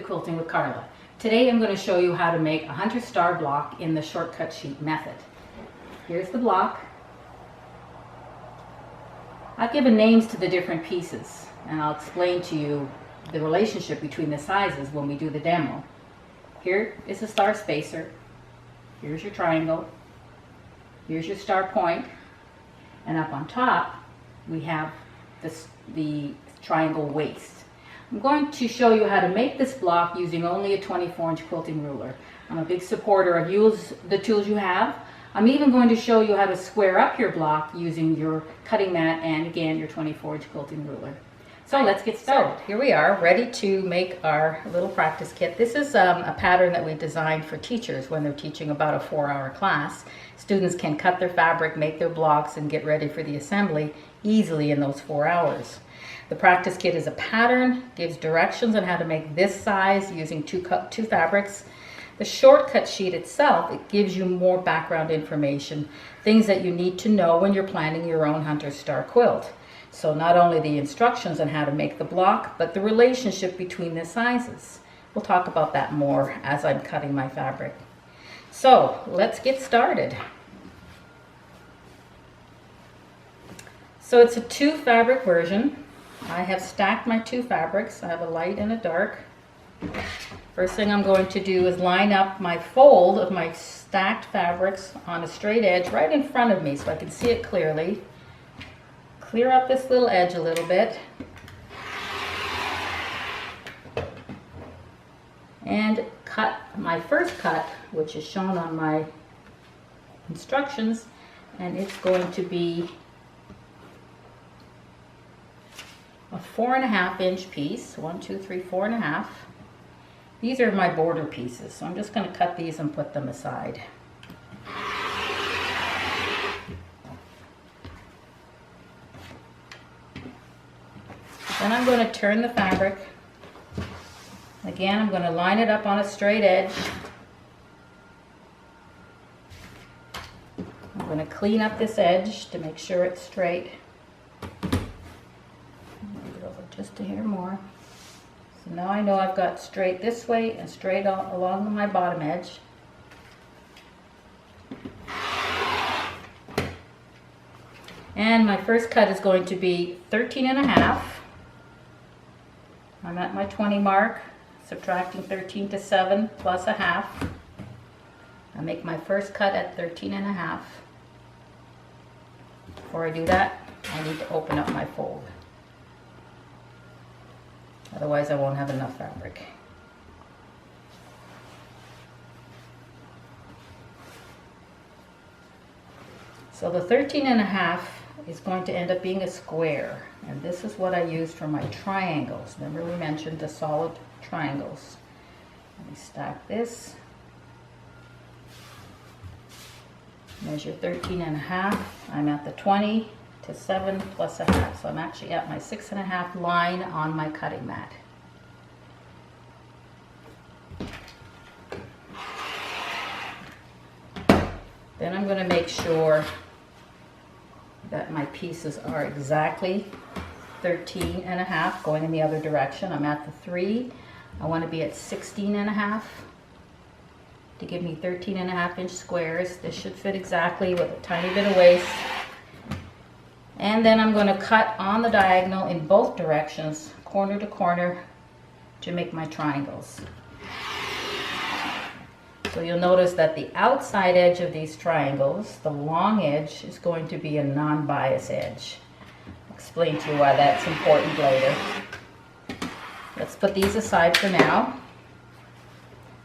Quilting with Carla. Today I'm going to show you how to make a Hunter Star block in the shortcut sheet method. Here's the block. I've given names to the different pieces and I'll explain to you the relationship between the sizes when we do the demo. Here is the star spacer. Here's your triangle. Here's your star point. And up on top we have the triangle waist. I'm going to show you how to make this block using only a 24-inch quilting ruler. I'm a big supporter of use the tools you have. I'm even going to show you how to square up your block using your cutting mat and again your 24-inch quilting ruler. So let's get started. So, here we are, ready to make our little practice kit. This is a pattern that we designed for teachers when they're teaching about a 4-hour class. Students can cut their fabric, make their blocks, and get ready for the assembly easily in those 4 hours. The practice kit is a pattern, gives directions on how to make this size using two fabrics. The shortcut sheet itself, it gives you more background information, things that you need to know when you're planning your own Hunter Star quilt. So not only the instructions on how to make the block, but the relationship between the sizes. We'll talk about that more as I'm cutting my fabric. So let's get started. So it's a 2 fabric version. I have stacked my 2 fabrics. I have a light and a dark. First thing I'm going to do is line up my fold of my stacked fabrics on a straight edge right in front of me so I can see it clearly. Clear up this little edge a little bit. And cut my first cut, which is shown on my instructions, and it's going to be a 4.5-inch piece. 1, 2, 3, 4.5. These are my border pieces, so I'm just going to cut these and put them aside. Then I'm going to turn the fabric. Again, I'm going to line it up on a straight edge. I'm going to clean up this edge to make sure it's straight. Just a hair more. So now I know I've got straight this way and straight along my bottom edge. And my first cut is going to be 13.5. I'm at my 20 mark, subtracting 13 to 7 plus a half. I make my first cut at 13.5. Before I do that, I need to open up my fold. Otherwise I won't have enough fabric. So the 13.5 is going to end up being a square, and this is what I used for my triangles. Remember we mentioned the solid triangles. Let me stack this. Measure 13.5. I'm at the 20 to 7 plus a half. So I'm actually at my 6.5 line on my cutting mat. Then I'm going to make sure that my pieces are exactly 13.5 going in the other direction. I'm at the 3. I want to be at 16.5 to give me 13.5-inch squares. This should fit exactly with a tiny bit of waste. And then I'm going to cut on the diagonal in both directions, corner to corner, to make my triangles. So you'll notice that the outside edge of these triangles, the long edge, is going to be a non-bias edge. I'll explain to you why that's important later. Let's put these aside for now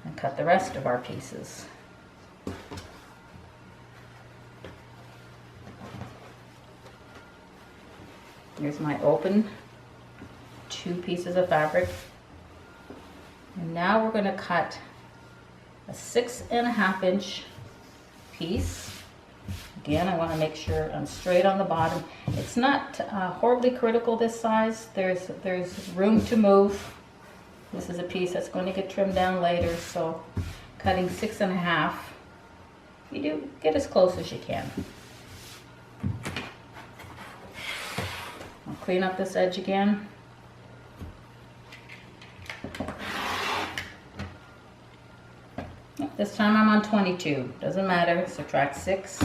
and cut the rest of our pieces. Here's my open 2 pieces of fabric. And now we're going to cut a 6.5-inch piece. Again, I want to make sure I'm straight on the bottom. It's not horribly critical this size. There's room to move. This is a piece that's going to get trimmed down later, so cutting 6.5, you do get as close as you can. I'll clean up this edge again. This time I'm on 22. Doesn't matter. Subtract 6.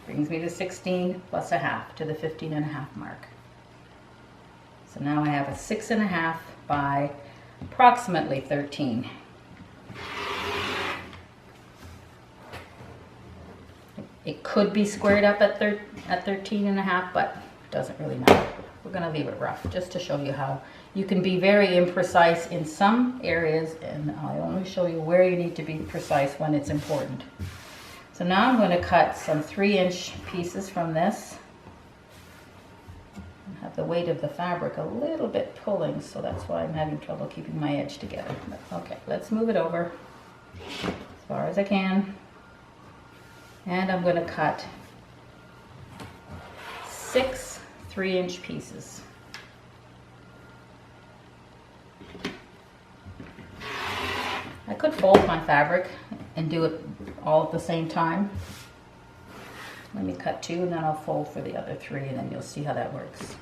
Brings me to 16 plus a half to the 15.5 mark. So now I have a 6.5 by approximately 13. It could be squared up at 13.5, but it doesn't really matter. We're going to leave it rough just to show you how you can be very imprecise in some areas, and I only show you where you need to be precise when it's important. So now I'm going to cut some 3-inch pieces from this. I have the weight of the fabric a little bit pulling, so that's why I'm having trouble keeping my edge together. Okay, let's move it over as far as I can. And I'm going to cut 6 3-inch pieces. I could fold my fabric and do it all at the same time. Let me cut 2 and then I'll fold for the other 3, and then you'll see how that works.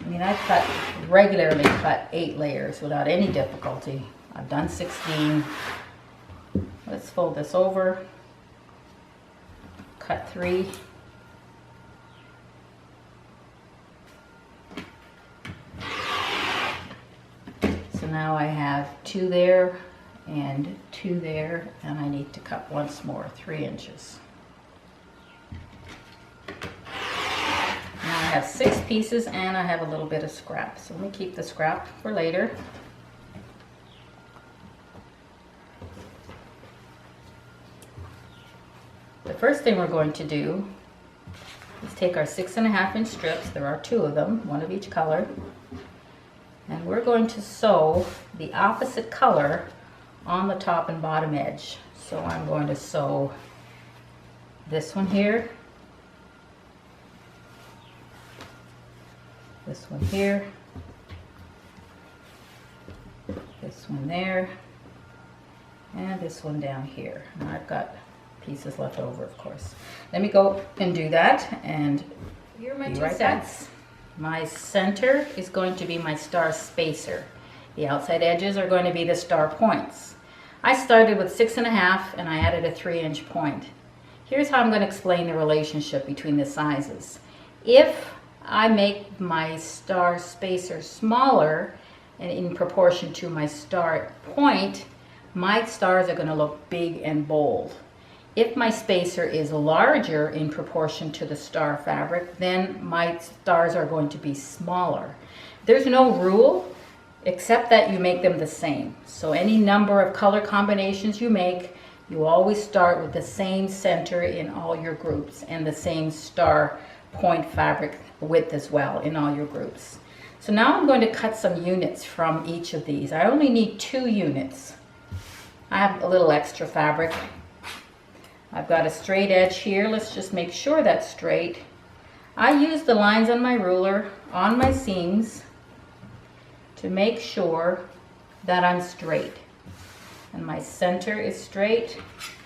I mean, I've regularly cut 8 layers without any difficulty. I've done 16. Let's fold this over. Cut 3. So now I have 2 there and 2 there, and I need to cut once more, 3 inches. Now I have 6 pieces and I have a little bit of scrap. So let me keep the scrap for later. The first thing we're going to do is take our 6.5-inch strips. There are 2 of them, one of each color. And we're going to sew the opposite color on the top and bottom edge. So I'm going to sew this one here, this one here, this one there, and this one down here. And I've got pieces left over, of course. Let me go and do that, and here are my 2 sets. My center is going to be my star spacer. The outside edges are going to be the star points. I started with 6.5 and I added a 3-inch point. Here's how I'm going to explain the relationship between the sizes. If I make my star spacer smaller and in proportion to my star point, my stars are going to look big and bold. If my spacer is larger in proportion to the star fabric, then my stars are going to be smaller. There's no rule except that you make them the same. So any number of color combinations you make, you always start with the same center in all your groups and the same star point fabric width as well in all your groups. So now I'm going to cut some units from each of these. I only need 2 units. I have a little extra fabric. I've got a straight edge here. Let's just make sure that's straight. I use the lines on my ruler on my seams to make sure that I'm straight. And my center is straight.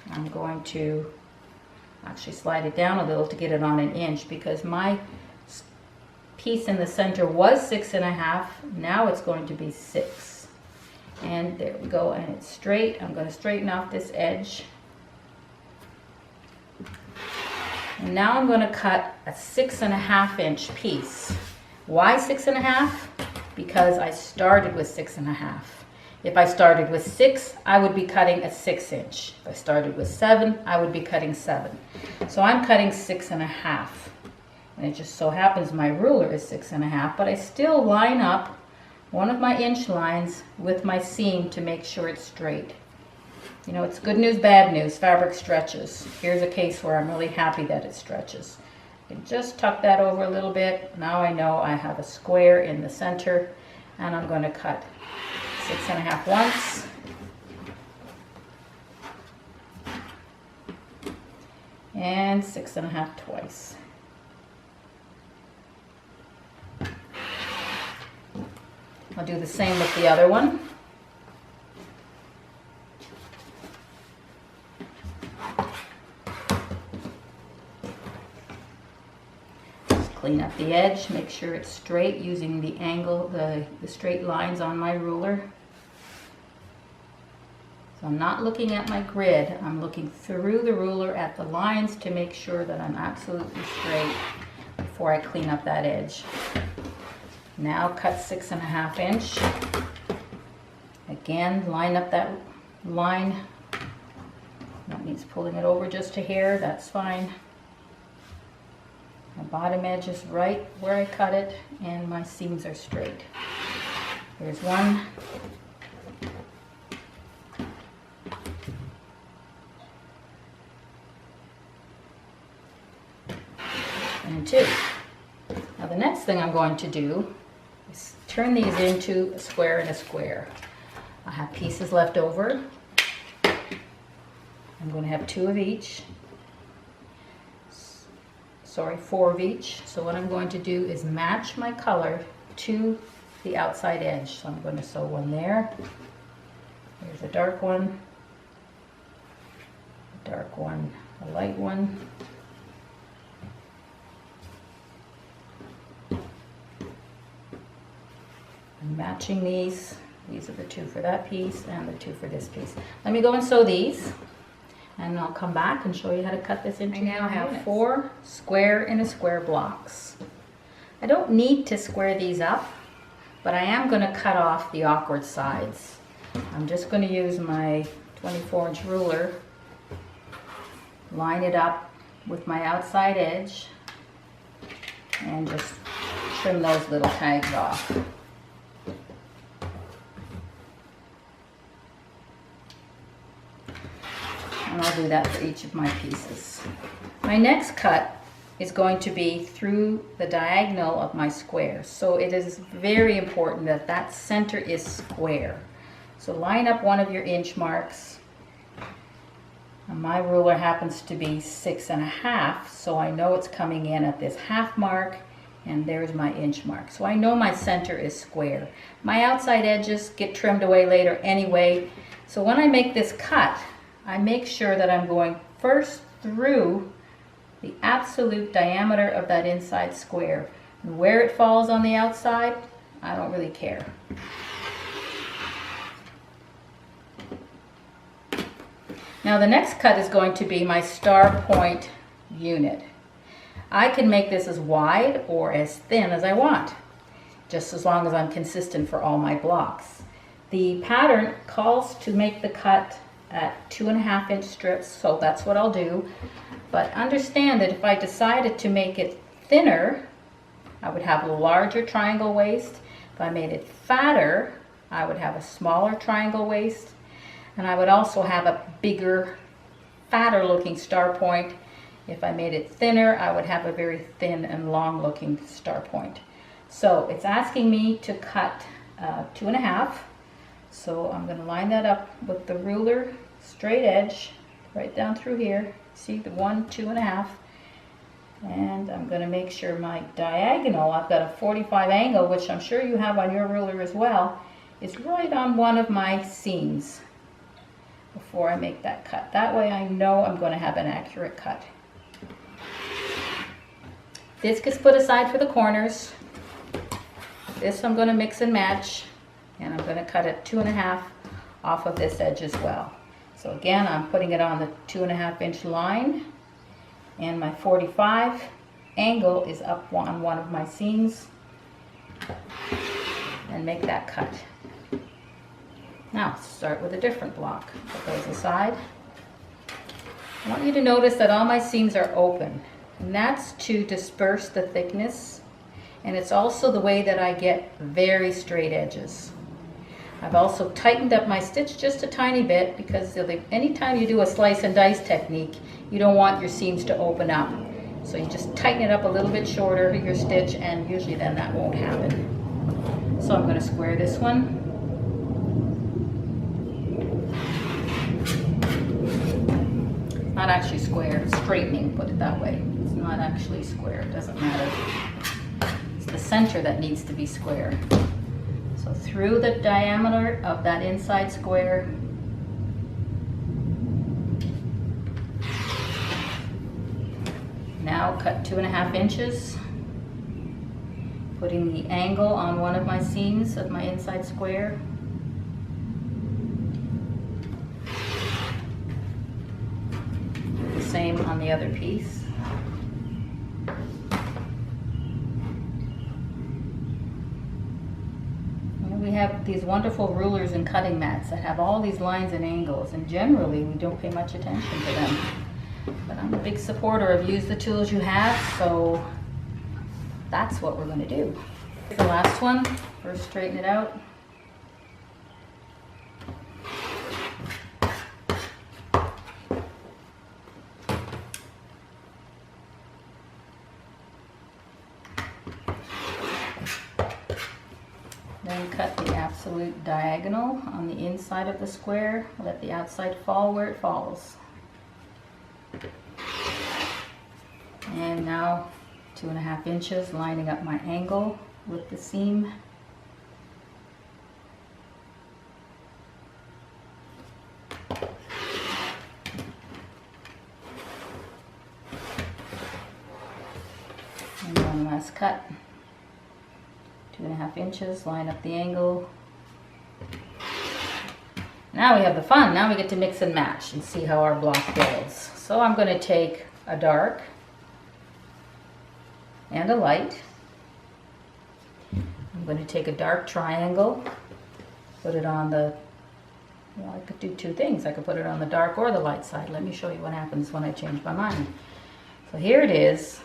I'm going to actually slide it down a little to get it on 1 inch, because my piece in the center was 6.5. Now it's going to be 6. And there we go, and it's straight. I'm going to straighten off this edge. And now I'm going to cut a 6.5-inch piece. Why 6.5? Because I started with 6.5. If I started with 6, I would be cutting a 6-inch. If I started with 7, I would be cutting 7. So I'm cutting 6.5. And it just so happens my ruler is 6.5, but I still line up one of my inch lines with my seam to make sure it's straight. You know, it's good news, bad news. Fabric stretches. Here's a case where I'm really happy that it stretches. I can just tuck that over a little bit. Now I know I have a square in the center, and I'm going to cut 6.5 once. And 6.5 twice. I'll do the same with the other one. Clean up the edge, make sure it's straight using the angle, the straight lines on my ruler. So I'm not looking at my grid, I'm looking through the ruler at the lines to make sure that I'm absolutely straight before I clean up that edge. Now cut 6.5 inch. Again, line up that line. That means pulling it over just a hair, that's fine. My bottom edge is right where I cut it, and my seams are straight. Here's one. And two. Now the next thing I'm going to do is turn these into a square and a square. I have pieces left over. I'm going to have 2 of each. Sorry, 4 of each. So what I'm going to do is match my color to the outside edge. So I'm going to sew one there. Here's a dark one, a dark one, a light one. I'm matching these. These are the 2 for that piece and the 2 for this piece. Let me go and sew these, and I'll come back and show you how to cut this into. I now have 4 square and a square blocks. I don't need to square these up, but I am going to cut off the awkward sides. I'm just going to use my 24-inch ruler, line it up with my outside edge, and just trim those little tags off. And I'll do that for each of my pieces. My next cut is going to be through the diagonal of my square. So it is very important that that center is square. So line up one of your inch marks. And my ruler happens to be 6.5, so I know it's coming in at this half mark, and there's my inch mark. So I know my center is square. My outside edges get trimmed away later anyway. So when I make this cut, I make sure that I'm going first through the absolute diameter of that inside square. And where it falls on the outside, I don't really care. Now the next cut is going to be my star point unit. I can make this as wide or as thin as I want, just as long as I'm consistent for all my blocks. The pattern calls to make the cut at 2.5-inch strips, so that's what I'll do. But understand that if I decided to make it thinner, I would have a larger triangle waist. If I made it fatter, I would have a smaller triangle waist. And I would also have a bigger, fatter looking star point. If I made it thinner, I would have a very thin and long looking star point. So it's asking me to cut 2.5. So I'm going to line that up with the ruler, straight edge, right down through here. See the 1, 2.5. And I'm going to make sure my diagonal, I've got a 45 angle, which I'm sure you have on your ruler as well, is right on one of my seams before I make that cut. That way I know I'm going to have an accurate cut. This gets put aside for the corners. This I'm going to mix and match. And I'm going to cut it 2.5 off of this edge as well. So again, I'm putting it on the 2.5-inch line, and my 45 angle is up on one of my seams, and make that cut. Now start with a different block. Put those aside. I want you to notice that all my seams are open, and that's to disperse the thickness, and it's also the way that I get very straight edges. I've also tightened up my stitch just a tiny bit, because anytime you do a slice and dice technique, you don't want your seams to open up. So you just tighten it up a little bit shorter, your stitch, and usually then that won't happen. So I'm going to square this one. Not actually square, straightening, put it that way. It's not actually square, it doesn't matter. It's the center that needs to be square. So through the diameter of that inside square, now cut 2.5 inches, putting the angle on one of my seams of my inside square. the other piece. And we have these wonderful rulers and cutting mats that have all these lines and angles, and generally we don't pay much attention to them. But I'm a big supporter of use the tools you have, so that's what we're going to do. The last one, first straighten it out. Then cut the absolute diagonal on the inside of the square. Let the outside fall where it falls. And now 2.5 inches, lining up my angle with the seam. And one last cut. 2.5 inches, line up the angle. Now we have the fun. Now we get to mix and match and see how our block builds. So I'm going to take a dark and a light. I'm going to take a dark triangle, put it on the, well, I could do two things. I could put it on the dark or the light side. Let me show you what happens when I change my mind. So here it is,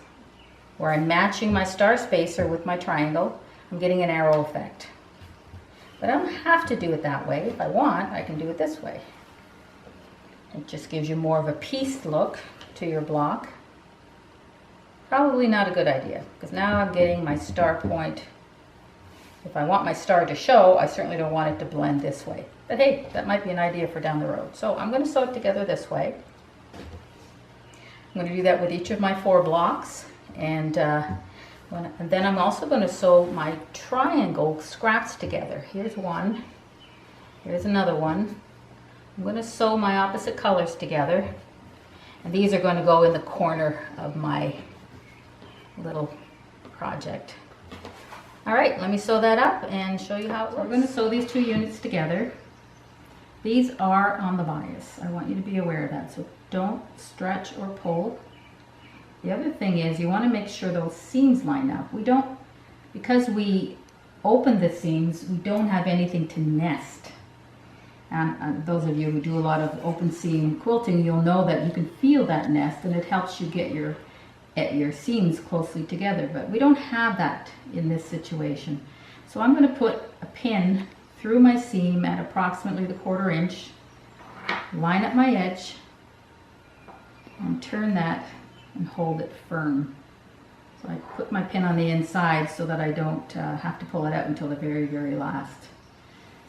where I'm matching my star spacer with my triangle. I'm getting an arrow effect. But I don't have to do it that way. If I want, I can do it this way. It just gives you more of a pieced look to your block. Probably not a good idea, because now I'm getting my star point. If I want my star to show, I certainly don't want it to blend this way. But hey, that might be an idea for down the road. So I'm going to sew it together this way. I'm going to do that with each of my 4 blocks. And then I'm also going to sew my triangle scraps together. Here's one. Here's another one. I'm going to sew my opposite colors together. And these are going to go in the corner of my little project. All right, let me sew that up and show you how it looks. We're going to sew these 2 units together. These are on the bias. I want you to be aware of that. So don't stretch or pull. The other thing is you want to make sure those seams line up. We don't, because we open the seams, we don't have anything to nest. And those of you who do a lot of open seam quilting, you'll know that you can feel that nest and it helps you get your seams closely together. But we don't have that in this situation. So I'm going to put a pin through my seam at approximately the 1/4 inch, line up my edge, and turn that and hold it firm. So I put my pin on the inside so that I don't have to pull it out until the very, very last.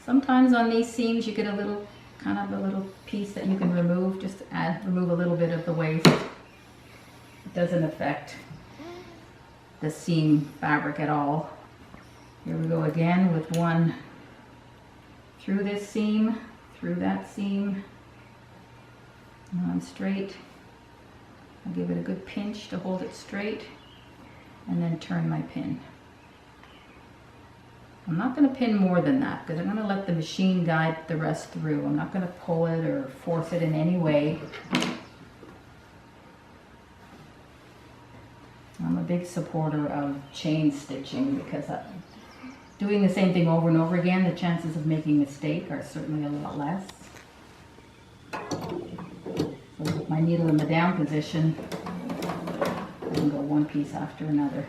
Sometimes on these seams you get a little, kind of a little piece that you can remove, just remove a little bit of the waste. It doesn't affect the seam fabric at all. Here we go again with one through this seam, through that seam, on straight. I'll give it a good pinch to hold it straight, and then turn my pin. I'm not going to pin more than that because I'm going to let the machine guide the rest through. I'm not going to pull it or force it in any way. I'm a big supporter of chain stitching because doing the same thing over and over again, the chances of making a mistake are certainly a lot less. So with my needle in the down position, I can go one piece after another.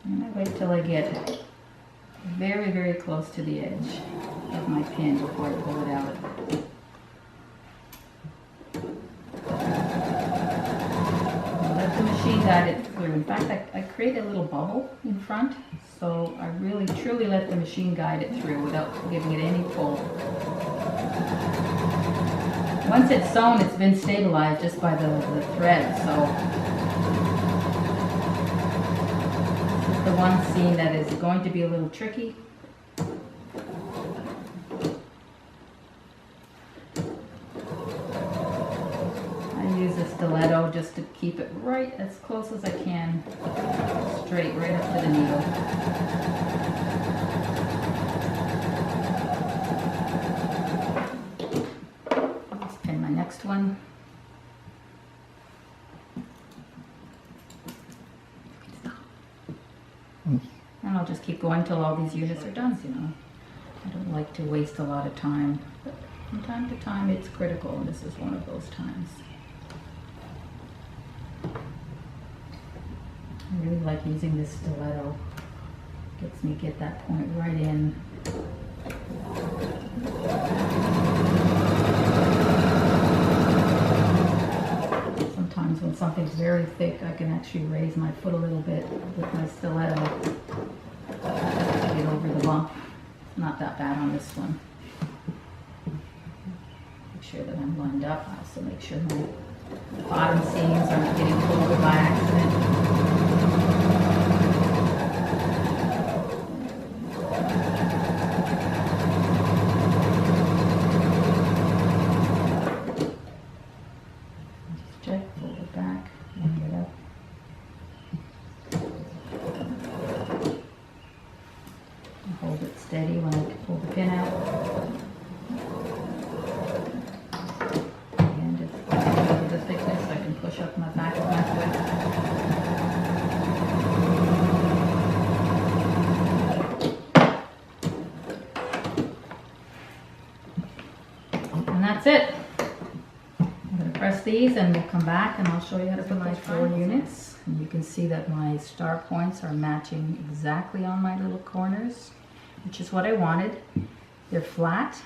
And I wait till I get very, very close to the edge of my pin before I pull it out. Let the machine guide it through. In fact, I create a little bubble in front, so I really truly let the machine guide it through without giving it any pull. Once it's sewn, it's been stabilized just by the thread, so this is the one seam that is going to be a little tricky. Stiletto just to keep it right as close as I can, straight right up to the needle. one. And I'll just keep going till all these units are done, you know. I don't like to waste a lot of time, but from time to time it's critical, and this is one of those times. I really like using this stiletto. Gets me get that point right in. Sometimes when something's very thick, I can actually raise my foot a little bit with my stiletto to get over the bump. It's not that bad on this one. Make sure that I'm lined up. I also make sure my bottom seams aren't getting pulled by accident. Steady when I pull the pin out. And just over the thickness, I can push up my back of my foot. And that's it. I'm going to press these and we'll come back and I'll show you how to put my 4 units. And you can see that my star points are matching exactly on my little corners, which is what I wanted. They're flat,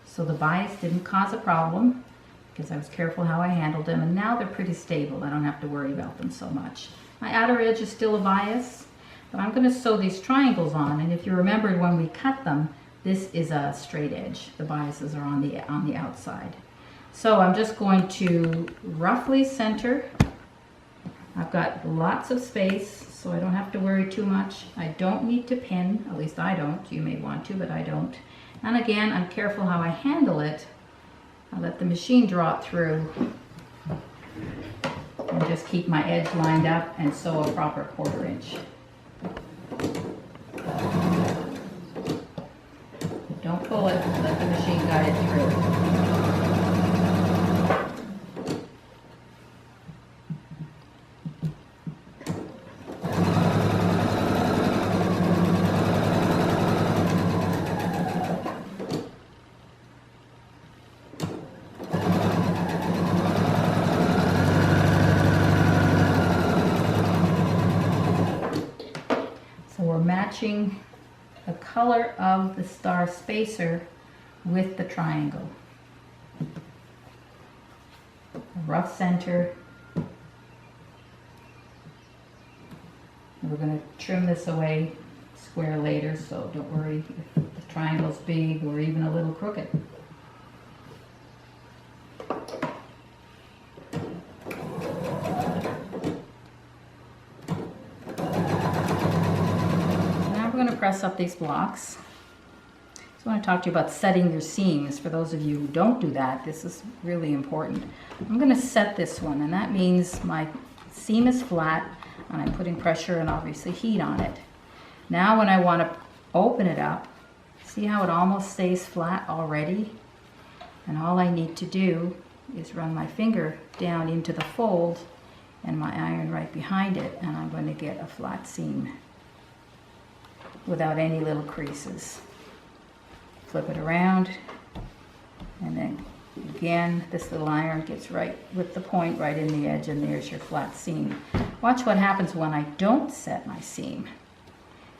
so the bias didn't cause a problem because I was careful how I handled them, and now they're pretty stable. I don't have to worry about them so much. My outer edge is still a bias, but I'm going to sew these triangles on, and if you remembered when we cut them, this is a straight edge. The biases are on the outside. So I'm just going to roughly center. I've got lots of space, so I don't have to worry too much. I don't need to pin, at least I don't. You may want to, but I don't. And again, I'm careful how I handle it. I let the machine draw it through and just keep my edge lined up and sew a proper 1/4 inch. Don't pull it, let the machine guide it through. Matching the color of the star spacer with the triangle. A rough center. We're going to trim this away square later, so don't worry if the triangle's big or even a little crooked. Press up these blocks. So I want to talk to you about setting your seams. For those of you who don't do that, this is really important. I'm going to set this one, and that means my seam is flat and I'm putting pressure and obviously heat on it. Now when I want to open it up, see how it almost stays flat already? And all I need to do is run my finger down into the fold and my iron right behind it, and I'm going to get a flat seam without any little creases. Flip it around, and then again this little iron gets right with the point right in the edge, and there's your flat seam. Watch what happens when I don't set my seam.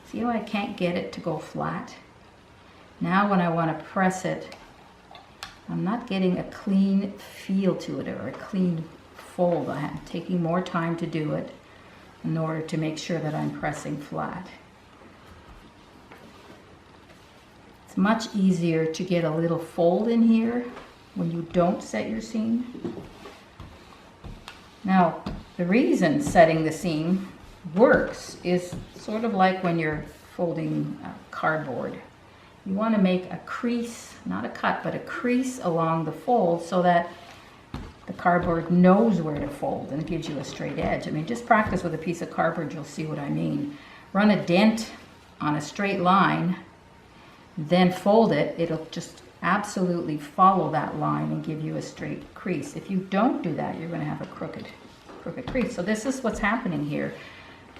See how I can't get it to go flat? Now when I want to press it, I'm not getting a clean feel to it or a clean fold. I'm taking more time to do it in order to make sure that I'm pressing flat. It's much easier to get a little fold in here when you don't set your seam. Now, the reason setting the seam works is sort of like when you're folding cardboard. You want to make a crease, not a cut, but a crease along the fold so that the cardboard knows where to fold and it gives you a straight edge. I mean, just practice with a piece of cardboard, you'll see what I mean. Run a dent on a straight line, then fold it, it'll just absolutely follow that line and give you a straight crease. If you don't do that, you're going to have a crooked crease. So this is what's happening here.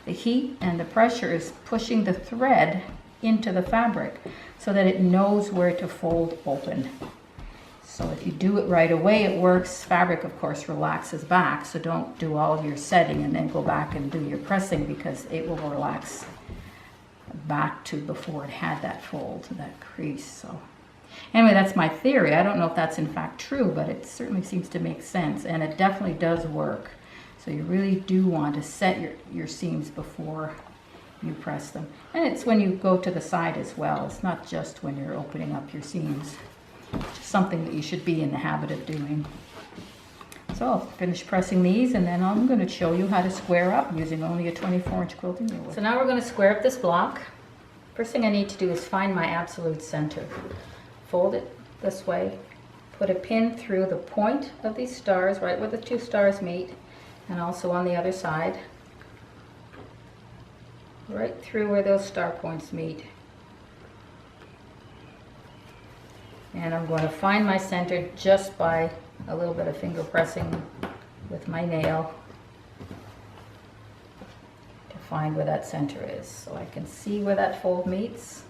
The heat and the pressure is pushing the thread into the fabric so that it knows where to fold open. So if you do it right away, it works. Fabric, of course, relaxes back, so don't do all of your setting and then go back and do your pressing, because it will relax back to before it had that fold, that crease. So anyway, that's my theory. I don't know if that's in fact true, but it certainly seems to make sense, and it definitely does work. So you really do want to set your seams before you press them. And it's when you go to the side as well. It's not just when you're opening up your seams. It's just something that you should be in the habit of doing. So I'll finish pressing these, and then I'm going to show you how to square up using only a 24-inch quilting reel. So now we're going to square up this block. First thing I need to do is find my absolute center. Fold it this way. Put a pin through the point of these stars, right where the two stars meet, and also on the other side, right through where those star points meet. And I'm going to find my center just by a little bit of finger pressing with my nail to find where that center is, so I can see where that fold meets.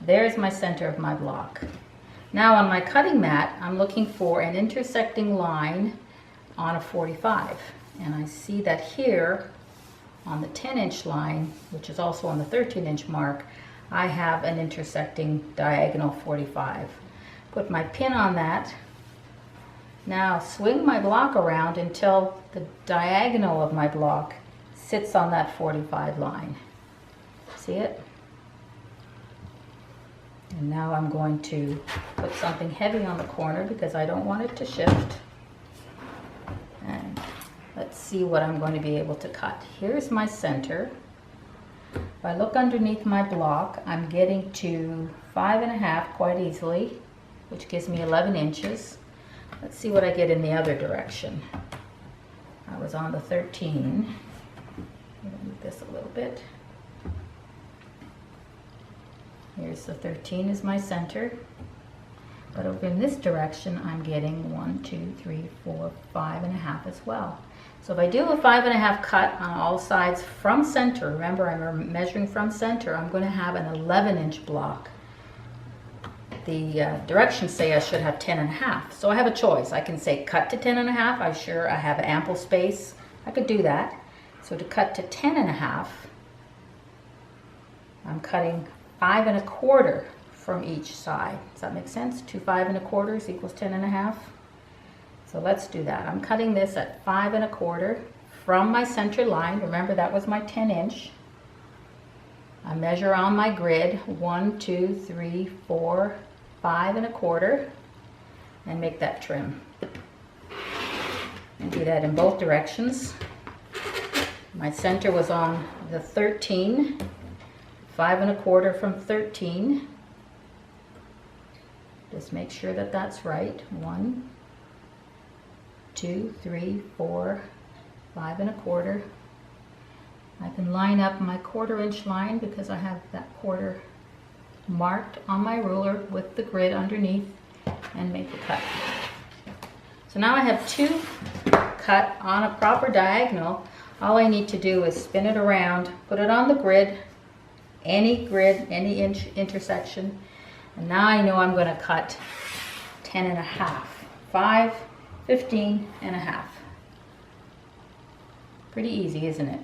There's my center of my block. Now on my cutting mat, I'm looking for an intersecting line on a 45. And I see that here on the 10-inch line, which is also on the 13-inch mark, I have an intersecting diagonal 45. Put my pin on that. Now swing my block around until the diagonal of my block sits on that 45 line. See it? And now I'm going to put something heavy on the corner because I don't want it to shift. And let's see what I'm going to be able to cut. Here's my center. If I look underneath my block, I'm getting to 5.5 quite easily, which gives me 11 inches. Let's see what I get in the other direction. I was on the 13. I'm going to move this a little bit. Here's the 13 is my center. But over in this direction, I'm getting 1, 2, 3, 4, 5.5 as well. So if I do a 5.5 cut on all sides from center, remember I'm measuring from center, I'm going to have an 11-inch block. The directions say I should have 10.5. So I have a choice. I can say cut to 10.5. I'm sure I have ample space. I could do that. So to cut to 10.5, I'm cutting 5.25 from each side. Does that make sense? 2 5.25 equals 10.5. So let's do that. I'm cutting this at 5.25 from my center line. Remember that was my 10-inch. I measure on my grid 1, 2, 3, 4, 5.25 and make that trim. And do that in both directions. My center was on the 13, 5.25 from 13. Just make sure that that's right. 1, 2, 3, 4, 5.25. I can line up my 1/4-inch line because I have that quarter marked on my ruler with the grid underneath and make the cut. So now I have 2 cut on a proper diagonal. All I need to do is spin it around, put it on the grid, any inch intersection, and now I know I'm going to cut 10.5, 5, 15.5. Pretty easy, isn't it?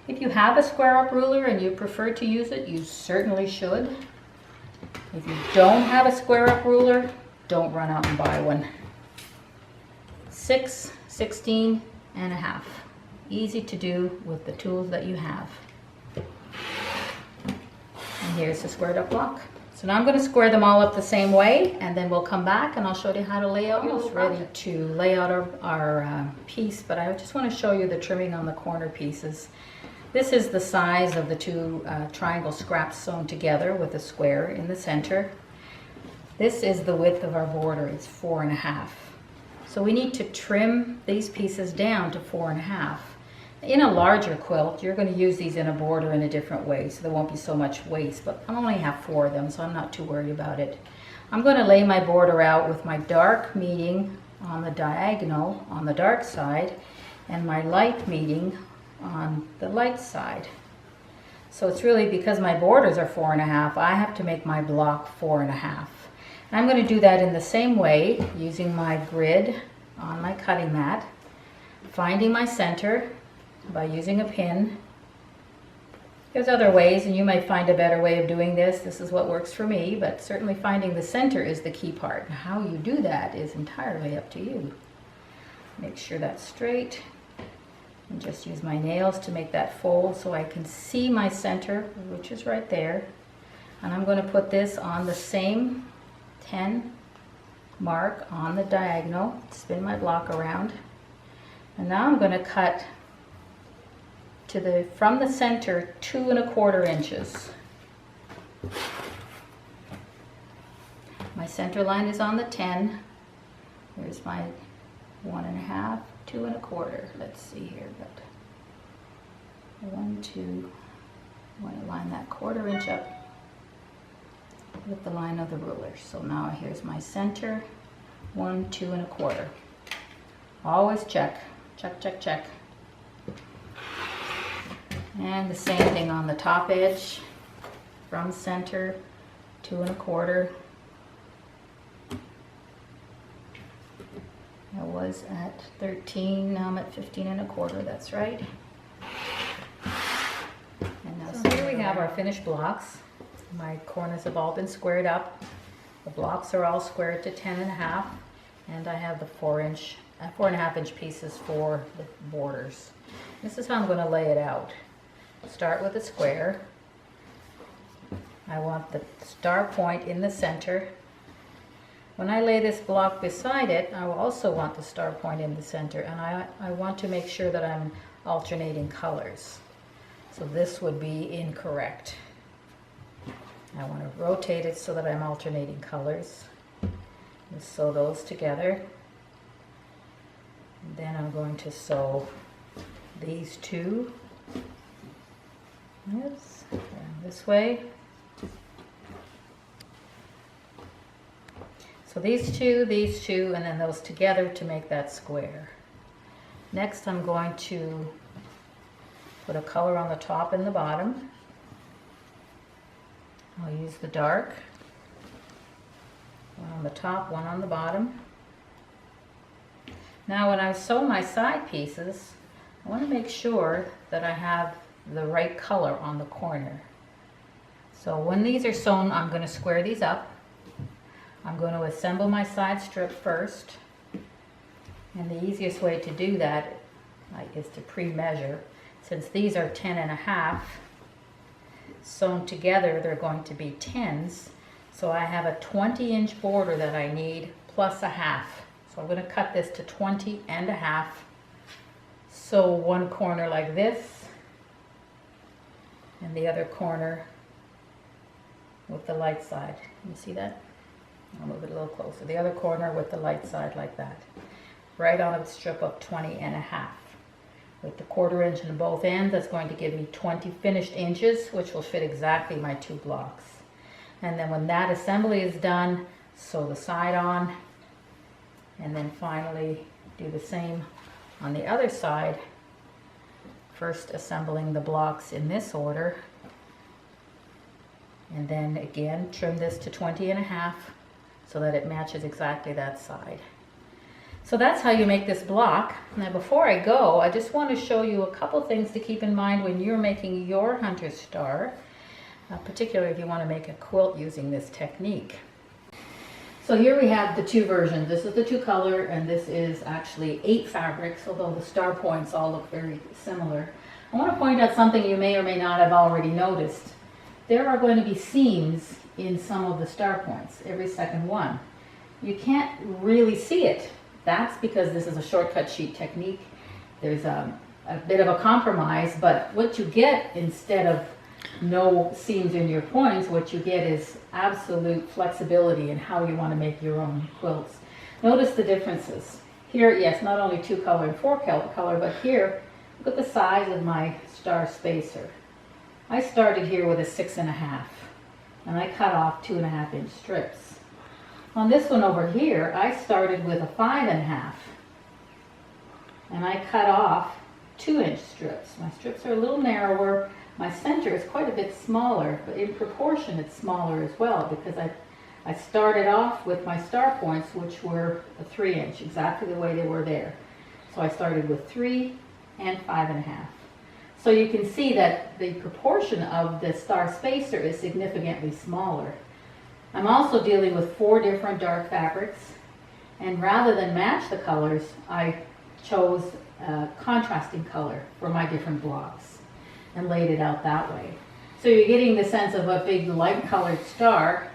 If you have a square up ruler and you prefer to use it, you certainly should. If you don't have a square up ruler, don't run out and buy one. 6, 16.5. Easy to do with the tools that you have. And here's the squared up block. So now I'm going to square them all up the same way, and then we'll come back and I'll show you how to lay out. We're almost ready to lay out our piece, but I just want to show you the trimming on the corner pieces. This is the size of the 2 triangle scraps sewn together with a square in the center. This is the width of our border. It's 4.5. So we need to trim these pieces down to 4.5. In a larger quilt, you're going to use these in a border in a different way, so there won't be so much waste, but I only have 4 of them, so I'm not too worried about it. I'm going to lay my border out with my dark meeting on the diagonal on the dark side and my light meeting on the light side. So it's really, because my borders are 4.5, I have to make my block 4.5. And I'm going to do that in the same way, using my grid on my cutting mat, finding my center by using a pin. There's other ways, and you might find a better way of doing this. This is what works for me, but certainly finding the center is the key part. How you do that is entirely up to you. Make sure that's straight, and just use my nails to make that fold so I can see my center, which is right there. And I'm going to put this on the same 10 mark on the diagonal, spin my block around, and now I'm going to cut to from the center 2¼ inches. My center line is on the 10. Here's my 1.5, 2¼ Let's see here, but 1, 2. I want to line that 1/4 inch up with the line of the ruler. So now here's my center, 1, 2¼ Always check, check, check, check. And the same thing on the top edge, from center, 2¼ I was at 13, now I'm at 15¼ that's right. And now so here we have our finished blocks. My corners have all been squared up. The blocks are all squared to 10.5, and I have the 4.5 inch pieces for the borders. This is how I'm going to lay it out. Start with a square. I want the star point in the center. When I lay this block beside it, I will also want the star point in the center, and I want to make sure that I'm alternating colors. So this would be incorrect. I want to rotate it so that I'm alternating colors. Just sew those together. And then I'm going to sew these two. Yes, this way. So these two, and then those together to make that square. Next, I'm going to put a color on the top and the bottom. I'll use the dark. One on the top, one on the bottom. Now when I sew my side pieces, I want to make sure that I have the right color on the corner. So when these are sewn, I'm going to square these up. I'm going to assemble my side strip first, and the easiest way to do that is to pre-measure. Since these are 10.5 sewn together, they're going to be 10s, so I have a 20-inch border that I need plus 1/2. So I'm going to cut this to 20.5. Sew one corner like this, and the other corner with the light side. Can you see that? I'll move it a little closer. The other corner with the light side like that. Right on a strip of 20.5. With the 1/4 inch in both ends, that's going to give me 20 finished inches, which will fit exactly my 2 blocks. And then when that assembly is done, sew the side on, and then finally do the same on the other side. First assembling the blocks in this order, and then again trim this to 20.5 so that it matches exactly that side. So that's how you make this block. Now before I go, I just want to show you a couple things to keep in mind when you're making your hunter star, particularly if you want to make a quilt using this technique. So here we have the 2 versions. This is the 2 color, and this is actually 8 fabrics, although the star points all look very similar. I want to point out something you may or may not have already noticed. There are going to be seams in some of the star points, every second one. You can't really see it. That's because this is a shortcut sheet technique. There's a bit of a compromise, but what you get instead of no seams in your points, what you get is absolute flexibility in how you want to make your own quilts. Notice the differences. Here, yes, not only 2 color and 4 color, but here Look at the size of my star spacer. I started here with a 6.5, and I cut off 2.5 inch strips. On this one over here, I started with a 5.5, and I cut off 2-inch strips. My strips are a little narrower. My center is quite a bit smaller, but in proportion it's smaller as well, because I started off with my star points, which were a 3-inch, exactly the way they were there. So I started with 3 and 5.5. So you can see that the proportion of the star spacer is significantly smaller. I'm also dealing with 4 different dark fabrics, and rather than match the colors, I chose a contrasting color for my different blocks and laid it out that way. So you're getting the sense of a big light colored star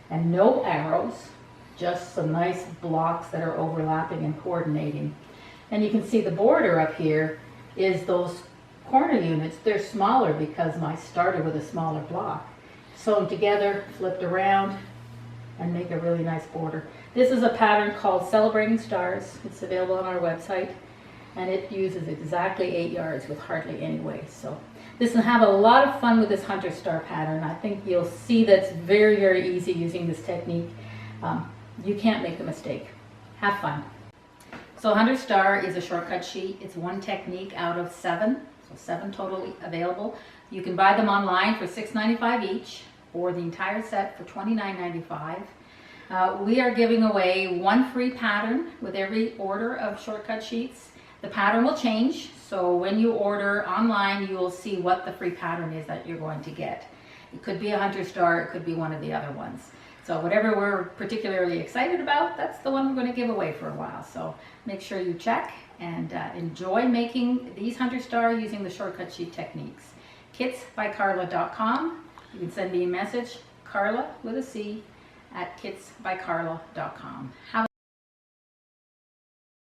and no arrows, just some nice blocks that are overlapping and coordinating. And you can see the border up here is those corner units. They're smaller because I started with a smaller block. Sew them together, flipped around, and make a really nice border. This is a pattern called Celebrating Stars. It's available on our website, and it uses exactly 8 yards with hardly any waste. So listen, have a lot of fun with this Hunter Star pattern. I think you'll see that it's very, very easy using this technique. You can't make a mistake. Have fun. So Hunter Star is a shortcut sheet. It's one technique out of 7, so 7 totally available. You can buy them online for $6.95 each, or the entire set for $29.95. We are giving away 1 free pattern with every order of shortcut sheets. The pattern will change, so when you order online, you will see what the free pattern is that you're going to get. It could be a Hunter Star, it could be one of the other ones. So whatever we're particularly excited about, that's the one we're going to give away for a while. So make sure you check and enjoy making these Hunter Star using the shortcut sheet techniques. kitsbycarla.com. You can send me a message, Carla with a C, at kitsbycarla.com.